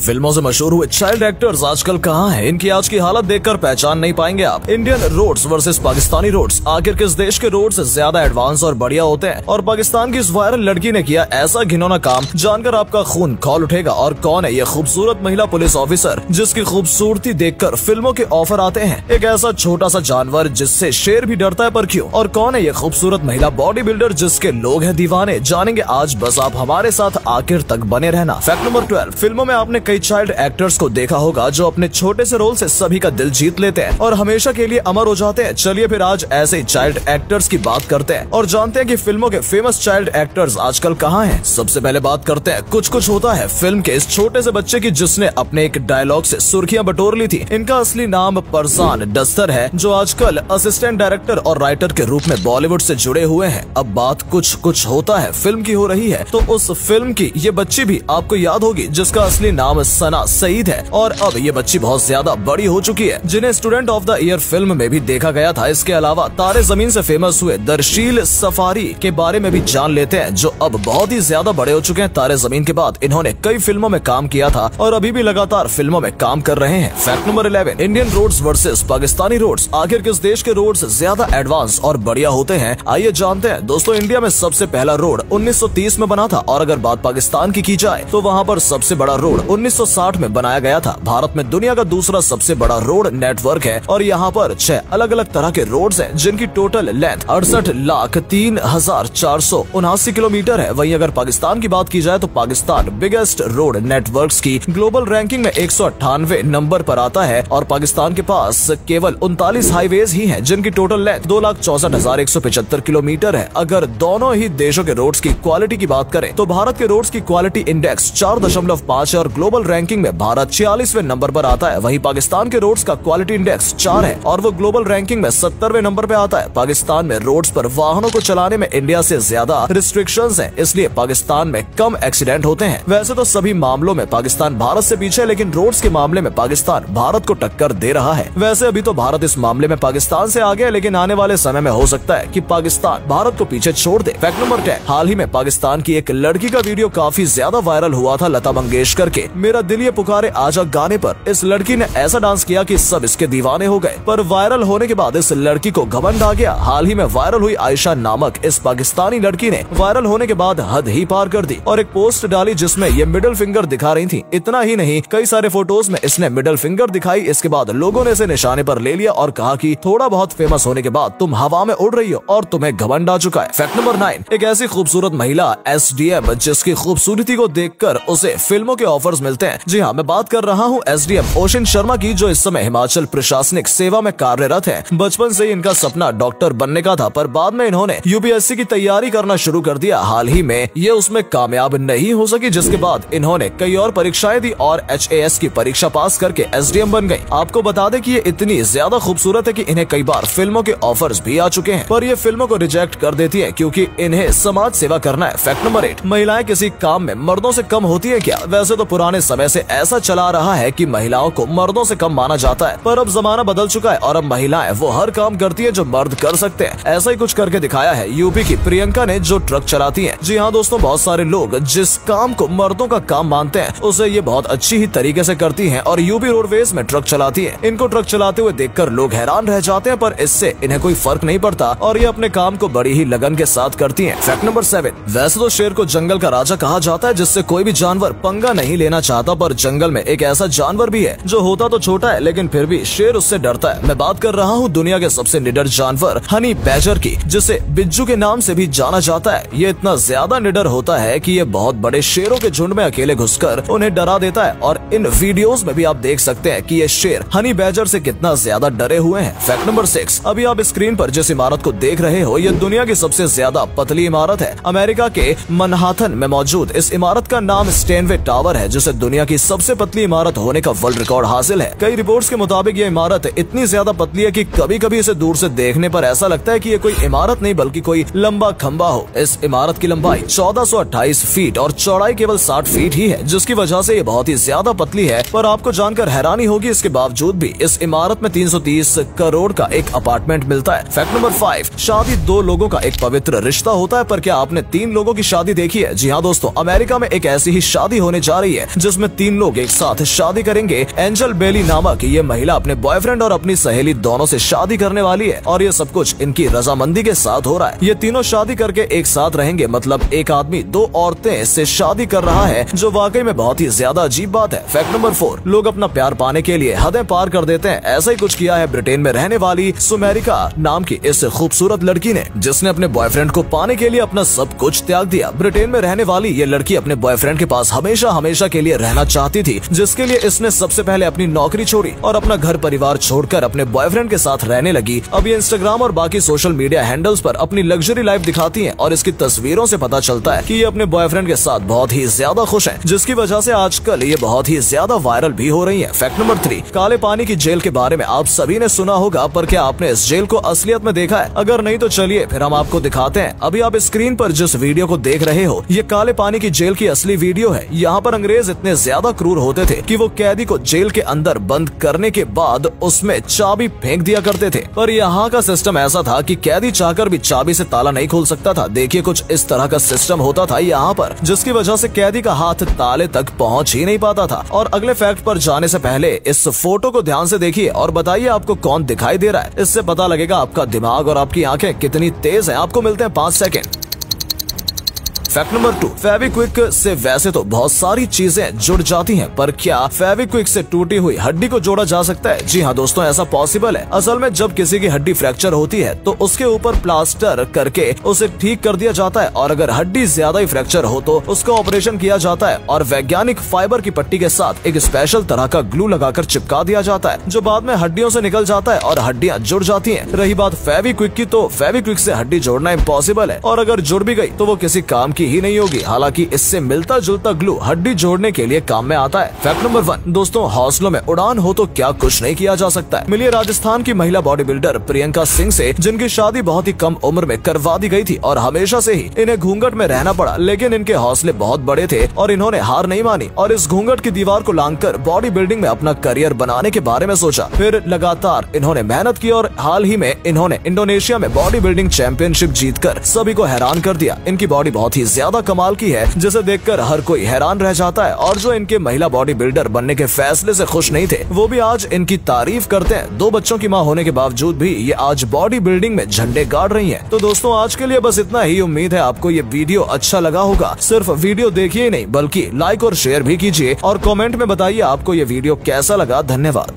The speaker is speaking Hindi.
फिल्मों से मशहूर हुए चाइल्ड एक्टर्स आजकल कहाँ हैं? इनकी आज की हालत देखकर पहचान नहीं पाएंगे आप। Indian roads versus Pakistani roads. आखिर किस देश के रोड्स ज्यादा एडवांस और बढ़िया होते हैं? और पाकिस्तान की इस वायरल लड़की ने किया ऐसा घिनौना काम, जानकर आपका खून खौल उठेगा। और कौन है ये खूबसूरत महिला पुलिस ऑफिसर जिसकी खूबसूरती देखकर फिल्मों के ऑफर आते हैं? एक ऐसा छोटा सा जानवर जिससे शेर भी डरता है, पर क्यों? और कौन है ये खूबसूरत महिला बॉडी बिल्डर जिसके लोग हैं दीवाने? जानेंगे आज, बस आप हमारे साथ आखिर तक बने रहना। Fact number 12। फिल्मों में आपने कई चाइल्ड एक्टर्स को देखा होगा जो अपने छोटे से रोल से सभी का दिल जीत लेते हैं और हमेशा के लिए अमर हो जाते हैं। चलिए फिर आज ऐसे चाइल्ड एक्टर्स की बात करते हैं और जानते हैं कि फिल्मों के फेमस चाइल्ड एक्टर्स आजकल कहाँ हैं। सबसे पहले बात करते हैं कुछ कुछ होता है फिल्म के इस छोटे से बच्चे की जिसने अपने एक डायलॉग से सुर्खियां बटोर ली थी। इनका असली नाम परजान डस्तर है, जो आजकल असिस्टेंट डायरेक्टर और राइटर के रूप में बॉलीवुड से जुड़े हुए हैं। अब बात कुछ कुछ होता है फिल्म की हो रही है, तो उस फिल्म की ये बच्ची भी आपको याद होगी जिसका असली नाम सना सईद है। और अब ये बच्ची बहुत ज्यादा बड़ी हो चुकी है, जिन्हें student of the year film में भी देखा गया था। इसके अलावा तारे जमीन से फेमस हुए दरशील सफारी के बारे में भी जान लेते हैं, जो अब बहुत ही ज्यादा बड़े हो चुके हैं। तारे जमीन के बाद इन्होंने कई फिल्मों में काम किया था और अभी भी लगातार फिल्मों में काम कर रहे हैं। Fact number 11। Indian roads versus Pakistani roads. आखिर किस देश के रोड्स ज्यादा एडवांस और बढ़िया होते हैं? आइए जानते हैं। दोस्तों, इंडिया में सबसे पहला रोड 1930 में बना था और अगर बात पाकिस्तान की जाए तो वहाँ पर सबसे बड़ा रोड 1960 में बनाया गया था। भारत में दुनिया का दूसरा सबसे बड़ा रोड नेटवर्क है और यहाँ पर 6 अलग अलग तरह के रोड्स हैं जिनकी टोटल लेंथ 68,03,479 किलोमीटर है। वहीं अगर पाकिस्तान की बात की जाए तो पाकिस्तान बिगेस्ट रोड नेटवर्क्स की ग्लोबल रैंकिंग में 198 नंबर पर आता है और पाकिस्तान के पास केवल 39 हाईवेज ही हैं जिनकी टोटल लेंथ 2,64,175 किलोमीटर है। अगर दोनों ही देशों के रोड्स की क्वालिटी की बात करें तो भारत के रोड्स की क्वालिटी इंडेक्स 4.5 है और ग्लोबल रैंकिंग में भारत 46वें नंबर पर आता है। वहीं पाकिस्तान के रोड्स का क्वालिटी इंडेक्स 4 है और वो ग्लोबल रैंकिंग में 70वें नंबर पे आता है। पाकिस्तान में रोड्स पर वाहनों को चलाने में इंडिया से ज्यादा रिस्ट्रिक्शंस हैं, इसलिए पाकिस्तान में कम एक्सीडेंट होते हैं। वैसे तो सभी मामलों में पाकिस्तान भारत से पीछे, लेकिन रोड्स के मामले में पाकिस्तान भारत को टक्कर दे रहा है। वैसे अभी तो भारत इस मामले में पाकिस्तान से आगे है, लेकिन आने वाले समय में हो सकता है कि पाकिस्तान भारत को पीछे छोड़ दे। Fact number 10। हाल ही में पाकिस्तान की एक लड़की का वीडियो काफी ज्यादा वायरल हुआ था। लता मंगेशकर के मेरा दिल ये पुकारे आजा गाने पर इस लड़की ने ऐसा डांस किया कि सब इसके दीवाने हो गए, पर वायरल होने के बाद इस लड़की को घमंड आ गया। हाल ही में वायरल हुई आयशा नामक इस पाकिस्तानी लड़की ने वायरल होने के बाद हद ही पार कर दी और एक पोस्ट डाली जिसमें ये मिडिल फिंगर दिखा रही थी। इतना ही नहीं, कई सारे फोटोज में इसने मिडिल फिंगर दिखाई। इसके बाद लोगों ने इसे निशाने पर ले लिया और कहा कि थोड़ा बहुत फेमस होने के बाद तुम हवा में उड़ रही हो और तुम्हें घमंड आ चुका है। Fact number 9। एक ऐसी खूबसूरत महिला SDM जिसकी खूबसूरती को देखकर उसे फिल्मों के ऑफर्स मिलते हैं। जी हाँ, मैं बात कर रहा हूँ SDM ओशन शर्मा की, जो इस समय हिमाचल प्रशासनिक सेवा में कार्यरत है। बचपन से ही इनका सपना डॉक्टर बनने का था, पर बाद में इन्होंने UPSC की तैयारी करना शुरू कर दिया। हाल ही में ये उसमें कामयाब नहीं हो सकी, जिसके बाद इन्होंने कई और परीक्षाएं दी और HAS की परीक्षा पास करके SDM बन गई। आपको बता दें कि ये इतनी ज्यादा खूबसूरत है कि इन्हें कई बार फिल्मों के ऑफर्स भी आ चुके हैं, पर ये फिल्मों को रिजेक्ट कर देती है क्योंकि इन्हें समाज सेवा करना है। Fact number 8। महिलाएं किसी काम में मर्दों से कम होती है क्या? वैसे तो पुराने समय से ऐसा चला रहा है कि महिलाओं को मर्दों से कम माना जाता है, पर अब जमाना बदल चुका है और अब महिलाएं वो हर काम करती है जो मर्द कर सकते हैं। ऐसा ही कुछ करके दिखाया है यूपी की प्रियंका ने, जो ट्रक चलाती है। जी हाँ दोस्तों, बहुत सारे लोग जिस काम को मर्दों का काम मानते हैं उसे ये बहुत अच्छी ही तरीके से करती हैं और यूपी रोडवेज में ट्रक चलाती है। इनको ट्रक चलाते हुए देखकर लोग हैरान रह जाते हैं, पर इससे इन्हें कोई फर्क नहीं पड़ता और ये अपने काम को बड़ी ही लगन के साथ करती हैं। Fact number 7। वैसे तो शेर को जंगल का राजा कहा जाता है, जिससे कोई भी जानवर पंगा नहीं लेना चाहता, पर जंगल में एक ऐसा जानवर भी है जो होता तो छोटा है लेकिन फिर भी शेर उससे डरता है। मैं बात कर रहा हूँ दुनिया के सबसे निडर जानवर हनी बैजर की, जिसे बिज्जू के नाम से भी जाना जाता है। ये इतना ज्यादा निडर होता है कि ये बहुत बड़े शेरों के झुंड में अकेले घुसकर उन्हें डरा देता है और इन वीडियोस में भी आप देख सकते हैं कि ये शेर हनी बैजर से कितना ज्यादा डरे हुए हैं। Fact number 6। अभी आप स्क्रीन पर जिस इमारत को देख रहे हो ये दुनिया की सबसे ज्यादा पतली इमारत है। अमेरिका के मनहाटन में मौजूद इस इमारत का नाम स्टेनवे टावर है, जिसे दुनिया की सबसे पतली इमारत होने का वर्ल्ड रिकॉर्ड हासिल है। कई रिपोर्ट्स के मुताबिक ये इमारत इतनी ज्यादा पतली है कि कभी कभी इसे दूर से देखने पर ऐसा लगता है कि ये कोई इमारत नहीं बल्कि कोई लंबा खंबा हो। इस इमारत की लंबाई 1428 फीट और चौड़ाई केवल 60 फीट ही है, जिसकी वजह से ये बहुत ही ज्यादा पतली है। पर आपको जानकर हैरानी होगी, इसके बावजूद भी इस इमारत में 330 करोड़ का एक अपार्टमेंट मिलता है। Fact number 5। शादी दो लोगों का एक पवित्र रिश्ता होता है, पर क्या आपने 3 लोगों की शादी देखी है? जी हाँ दोस्तों, अमेरिका में एक ऐसी ही शादी होने जा रही है जिस जिसमें 3 लोग एक साथ शादी करेंगे। एंजल बेली नामक ये महिला अपने बॉयफ्रेंड और अपनी सहेली दोनों से शादी करने वाली है और ये सब कुछ इनकी रजामंदी के साथ हो रहा है। ये तीनों शादी करके एक साथ रहेंगे, मतलब एक आदमी 2 औरतें से शादी कर रहा है, जो वाकई में बहुत ही ज्यादा अजीब बात है। फैक्ट नंबर 4, लोग अपना प्यार पाने के लिए हदें पार कर देते हैं। ऐसा ही कुछ किया है ब्रिटेन में रहने वाली सुमेरिका नाम की इस खूबसूरत लड़की ने, जिसने अपने बॉयफ्रेंड को पाने के लिए अपना सब कुछ त्याग दिया। ब्रिटेन में रहने वाली ये लड़की अपने बॉयफ्रेंड के पास हमेशा हमेशा के लिए रहना चाहती थी, जिसके लिए इसने सबसे पहले अपनी नौकरी छोड़ी और अपना घर परिवार छोड़कर अपने बॉयफ्रेंड के साथ रहने लगी। अब ये इंस्टाग्राम और बाकी सोशल मीडिया हैंडल्स पर अपनी लग्जरी लाइफ दिखाती है और इसकी तस्वीरों से पता चलता है कि ये अपने बॉयफ्रेंड के साथ बहुत ही ज्यादा खुश है, जिसकी वजह से आजकल ये बहुत ही ज्यादा वायरल भी हो रही है। फैक्ट नंबर 3, काले पानी की जेल के बारे में आप सभी ने सुना होगा, पर क्या आपने इस जेल को असलियत में देखा है? अगर नहीं तो चलिए फिर हम आपको दिखाते हैं। अभी आप स्क्रीन पर जिस वीडियो को देख रहे हो, ये काले पानी की जेल की असली वीडियो है। यहाँ पर अंग्रेज इतने ज्यादा क्रूर होते थे कि वो कैदी को जेल के अंदर बंद करने के बाद उसमें चाबी फेंक दिया करते थे, पर यहाँ का सिस्टम ऐसा था कि कैदी चाहकर भी चाबी से ताला नहीं खोल सकता था। देखिए कुछ इस तरह का सिस्टम होता था यहाँ पर, जिसकी वजह से कैदी का हाथ ताले तक पहुँच ही नहीं पाता था। और अगले फैक्ट पर जाने से पहले इस फोटो को ध्यान से देखिए और बताइए आपको कौन दिखाई दे रहा है। इससे पता लगेगा आपका दिमाग और आपकी आंखें कितनी तेज हैं। आपको मिलते हैं 5 सेकंड। फैक्ट नंबर 2, फेविक्विक से वैसे तो बहुत सारी चीजें जुड़ जाती हैं, पर क्या फेविक्विक से टूटी हुई हड्डी को जोड़ा जा सकता है? जी हाँ दोस्तों, ऐसा पॉसिबल है। असल में जब किसी की हड्डी फ्रैक्चर होती है तो उसके ऊपर प्लास्टर करके उसे ठीक कर दिया जाता है, और अगर हड्डी ज्यादा ही फ्रैक्चर हो तो उसका ऑपरेशन किया जाता है और वैज्ञानिक फाइबर की पट्टी के साथ एक स्पेशल तरह का ग्लू लगाकर चिपका दिया जाता है, जो बाद में हड्डियों से निकल जाता है और हड्डियां जुड़ जाती हैं। रही बात फेविक्विक की, तो फेविक्विक से हड्डी जोड़ना इम्पॉसिबल है, और अगर जुड़ भी गई तो वो किसी काम की ही नहीं होगी। हालांकि इससे मिलता जुलता ग्लू हड्डी जोड़ने के लिए काम में आता है। फैक्ट नंबर 1, दोस्तों हौसलों में उड़ान हो तो क्या कुछ नहीं किया जा सकता है। मिलिए राजस्थान की महिला बॉडी बिल्डर प्रियंका सिंह से, जिनकी शादी बहुत ही कम उम्र में करवा दी गई थी और हमेशा से ही इन्हें घूंघट में रहना पड़ा, लेकिन इनके हौसले बहुत बड़े थे और इन्होंने हार नहीं मानी और इस घूंघट की दीवार को लांघकर बॉडी बिल्डिंग में अपना करियर बनाने के बारे में सोचा। फिर लगातार इन्होंने मेहनत की और हाल ही में इन्होंने इंडोनेशिया में बॉडी बिल्डिंग चैंपियनशिप जीतकर सभी को हैरान कर दिया। इनकी बॉडी बहुत ही ज्यादा कमाल की है, जिसे देखकर हर कोई हैरान रह जाता है, और जो इनके महिला बॉडी बिल्डर बनने के फैसले से खुश नहीं थे, वो भी आज इनकी तारीफ करते हैं। 2 बच्चों की मां होने के बावजूद भी ये आज बॉडी बिल्डिंग में झंडे गाड़ रही हैं। तो दोस्तों आज के लिए बस इतना ही। उम्मीद है आपको ये वीडियो अच्छा लगा होगा। सिर्फ वीडियो देखिए ही नहीं, बल्कि लाइक और शेयर भी कीजिए और कमेंट में बताइए आपको ये वीडियो कैसा लगा। धन्यवाद।